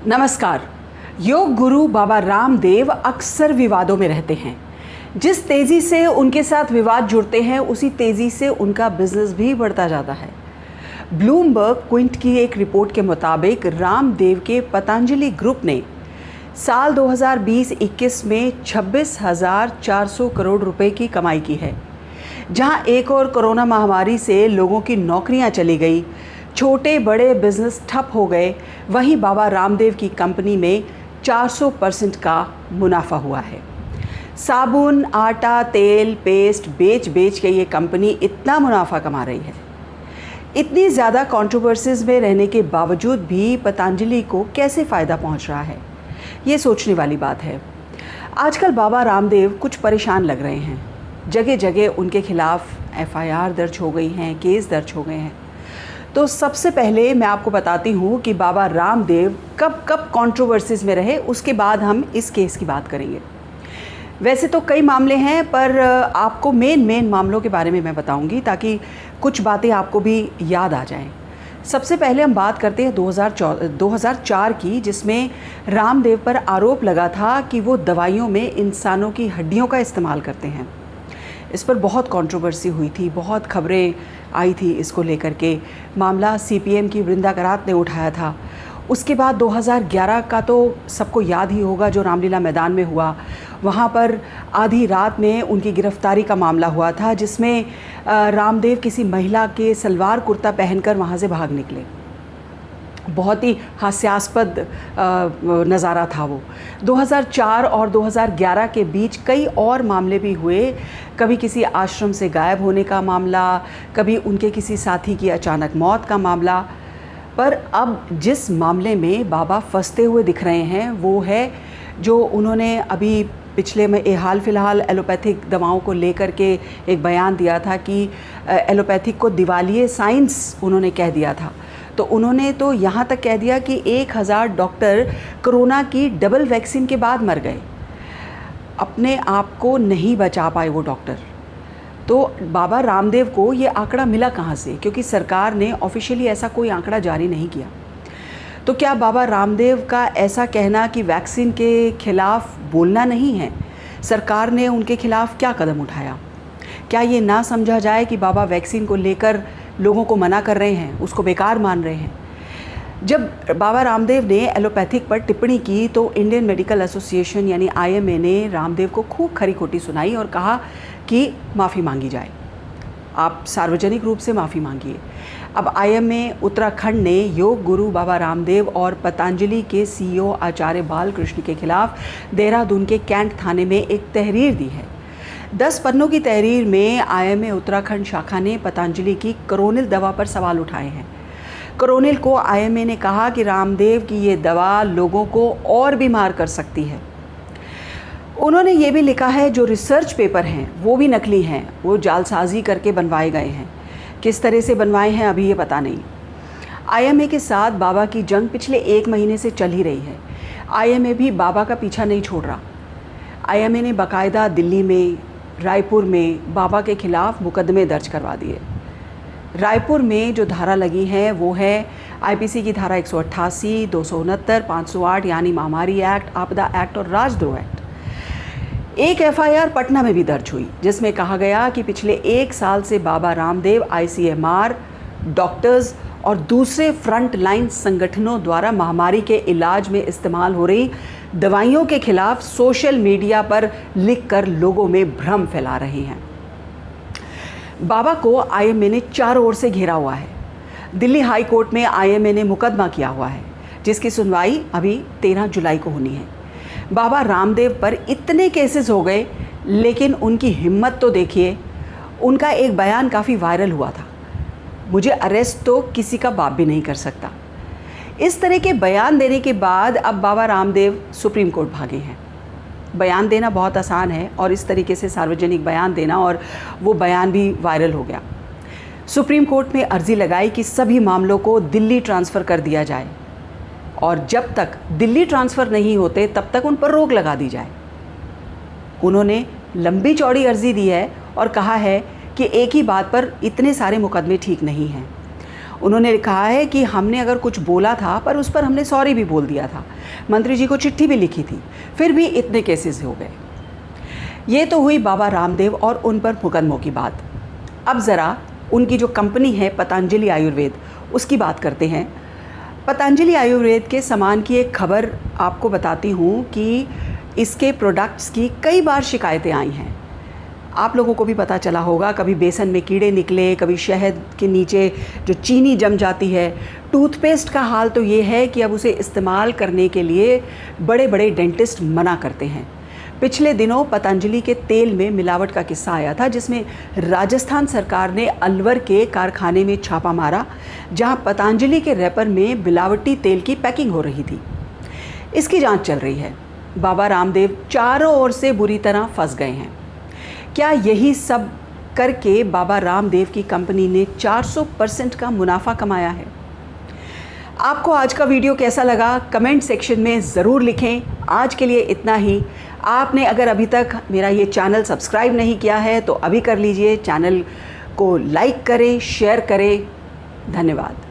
नमस्कार। योग गुरु बाबा रामदेव अक्सर विवादों में रहते हैं। जिस तेज़ी से उनके साथ विवाद जुड़ते हैं उसी तेज़ी से उनका बिजनेस भी बढ़ता जाता है। ब्लूमबर्ग क्विंट की एक रिपोर्ट के मुताबिक रामदेव के पतंजलि ग्रुप ने साल 2020-21 में 26,400 करोड़ रुपए की कमाई की है। जहां एक और कोरोना महामारी से लोगों की नौकरियां चली गई, छोटे बड़े बिजनेस ठप हो गए, वहीं बाबा रामदेव की कंपनी में 400% का मुनाफा हुआ है। साबुन, आटा, तेल, पेस्ट बेच के ये कंपनी इतना मुनाफा कमा रही है। इतनी ज़्यादा कंट्रोवर्सीज में रहने के बावजूद भी पतंजलि को कैसे फ़ायदा पहुंच रहा है, ये सोचने वाली बात है। आजकल बाबा रामदेव कुछ परेशान लग रहे हैं। जगह जगह उनके खिलाफ FIR दर्ज हो गई हैं, केस दर्ज हो गए हैं। तो सबसे पहले मैं आपको बताती हूँ कि बाबा रामदेव कब कब कंट्रोवर्सीज में रहे, उसके बाद हम इस केस की बात करेंगे। वैसे तो कई मामले हैं, पर आपको मेन मामलों के बारे में मैं बताऊंगी ताकि कुछ बातें आपको भी याद आ जाएं। सबसे पहले हम बात करते हैं 2004 की, जिसमें रामदेव पर आरोप लगा था कि वो दवाइयों में इंसानों की हड्डियों का इस्तेमाल करते हैं। इस पर बहुत कंट्रोवर्सी हुई थी, बहुत खबरें आई थी इसको लेकर के। मामला CPM की वृंदा करात ने उठाया था। उसके बाद 2011 का तो सबको याद ही होगा, जो रामलीला मैदान में हुआ। वहाँ पर आधी रात में उनकी गिरफ्तारी का मामला हुआ था, जिसमें रामदेव किसी महिला के सलवार कुर्ता पहनकर वहाँ से भाग निकले। बहुत ही हास्यास्पद नज़ारा था वो। 2004 और 2011 के बीच कई और मामले भी हुए। कभी किसी आश्रम से गायब होने का मामला, कभी उनके किसी साथी की अचानक मौत का मामला। पर अब जिस मामले में बाबा फंसते हुए दिख रहे हैं वो है जो उन्होंने अभी पिछले में हाल फिलहाल एलोपैथिक दवाओं को लेकर के एक बयान दिया था कि एलोपैथिक को दिवालिये साइंस उन्होंने कह दिया था। तो उन्होंने तो यहाँ तक कह दिया कि 1000 डॉक्टर कोरोना की डबल वैक्सीन के बाद मर गए, अपने आप को नहीं बचा पाए वो डॉक्टर। तो बाबा रामदेव को ये आंकड़ा मिला कहाँ से? क्योंकि सरकार ने ऑफिशियली ऐसा कोई आंकड़ा जारी नहीं किया। तो क्या बाबा रामदेव का ऐसा कहना कि वैक्सीन के खिलाफ बोलना नहीं है? सरकार ने उनके खिलाफ क्या कदम उठाया? क्या ये ना समझा जाए कि बाबा वैक्सीन को लेकर लोगों को मना कर रहे हैं, उसको बेकार मान रहे हैं? जब बाबा रामदेव ने एलोपैथिक पर टिप्पणी की तो इंडियन मेडिकल एसोसिएशन यानी IMA ने रामदेव को खूब खरी खोटी सुनाई और कहा कि माफ़ी मांगी जाए, आप सार्वजनिक रूप से माफ़ी मांगिए। अब IMA उत्तराखंड ने योग गुरु बाबा रामदेव और पतंजलि के CEO आचार्य बालकृष्ण के खिलाफ देहरादून के कैंट थाने में एक तहरीर दी है। 10 पन्नों की तहरीर में IMA उत्तराखंड शाखा ने पतंजलि की कोरोनिल दवा पर सवाल उठाए हैं। कोरोनिल को IMA ने कहा कि रामदेव की ये दवा लोगों को और बीमार कर सकती है। उन्होंने ये भी लिखा है जो रिसर्च पेपर हैं वो भी नकली हैं, वो जालसाजी करके बनवाए गए हैं। किस तरह से बनवाए हैं अभी ये पता नहीं। IMA के साथ बाबा की जंग पिछले 1 महीने से चल ही रही है। IMA भी बाबा का पीछा नहीं छोड़ रहा। IMA ने बाकायदा दिल्ली में, रायपुर में बाबा के खिलाफ मुकदमे दर्ज करवा दिए। रायपुर में जो धारा लगी है वो है IPC की धारा 188, 269, 508 यानी महामारी एक्ट, आपदा एक्ट और राजद्रोह एक्ट। एक FIR पटना में भी दर्ज हुई जिसमें कहा गया कि पिछले 1 साल से बाबा रामदेव ICMR, डॉक्टर्स और दूसरे फ्रंट लाइन संगठनों द्वारा महामारी के इलाज में इस्तेमाल हो रही दवाइयों के खिलाफ सोशल मीडिया पर लिखकर लोगों में भ्रम फैला रहे हैं। बाबा को IMA ने चारों ओर से घेरा हुआ है। दिल्ली हाई कोर्ट में IMA ने मुकदमा किया हुआ है जिसकी सुनवाई अभी 13 जुलाई को होनी है। बाबा रामदेव पर इतने केसेस हो गए, लेकिन उनकी हिम्मत तो देखिए। उनका एक बयान काफ़ी वायरल हुआ था, मुझे अरेस्ट तो किसी का बाप भी नहीं कर सकता। इस तरह के बयान देने के बाद अब बाबा रामदेव सुप्रीम कोर्ट भागे हैं। बयान देना बहुत आसान है और इस तरीके से सार्वजनिक बयान देना, और वो बयान भी वायरल हो गया। सुप्रीम कोर्ट में अर्जी लगाई कि सभी मामलों को दिल्ली ट्रांसफ़र कर दिया जाए और जब तक दिल्ली ट्रांसफ़र नहीं होते तब तक उन पर रोक लगा दी जाए। उन्होंने लंबी चौड़ी अर्जी दी है और कहा है कि एक ही बात पर इतने सारे मुकदमे ठीक नहीं हैं। उन्होंने कहा है कि हमने अगर कुछ बोला था पर उस पर हमने सॉरी भी बोल दिया था, मंत्री जी को चिट्ठी भी लिखी थी, फिर भी इतने केसेस हो गए। ये तो हुई बाबा रामदेव और उन पर मुकदमों की बात। अब ज़रा उनकी जो कंपनी है पतंजलि आयुर्वेद, उसकी बात करते हैं। पतंजलि आयुर्वेद के सामान की एक खबर आपको बताती हूँ कि इसके प्रोडक्ट्स की कई बार शिकायतें आई हैं। आप लोगों को भी पता चला होगा, कभी बेसन में कीड़े निकले, कभी शहद के नीचे जो चीनी जम जाती है। टूथपेस्ट का हाल तो ये है कि अब उसे इस्तेमाल करने के लिए बड़े बड़े डेंटिस्ट मना करते हैं। पिछले दिनों पतंजलि के तेल में मिलावट का किस्सा आया था, जिसमें राजस्थान सरकार ने अलवर के कारखाने में छापा मारा, जहां पतंजलि के रैपर में मिलावटी तेल की पैकिंग हो रही थी। इसकी जांच चल रही है। बाबा रामदेव चारों ओर से बुरी तरह फंस गए हैं। क्या यही सब करके बाबा रामदेव की कंपनी ने 400% का मुनाफा कमाया है? आपको आज का वीडियो कैसा लगा कमेंट सेक्शन में ज़रूर लिखें। आज के लिए इतना ही। आपने अगर अभी तक मेरा ये चैनल सब्सक्राइब नहीं किया है तो अभी कर लीजिए। चैनल को लाइक करें, शेयर करें। धन्यवाद।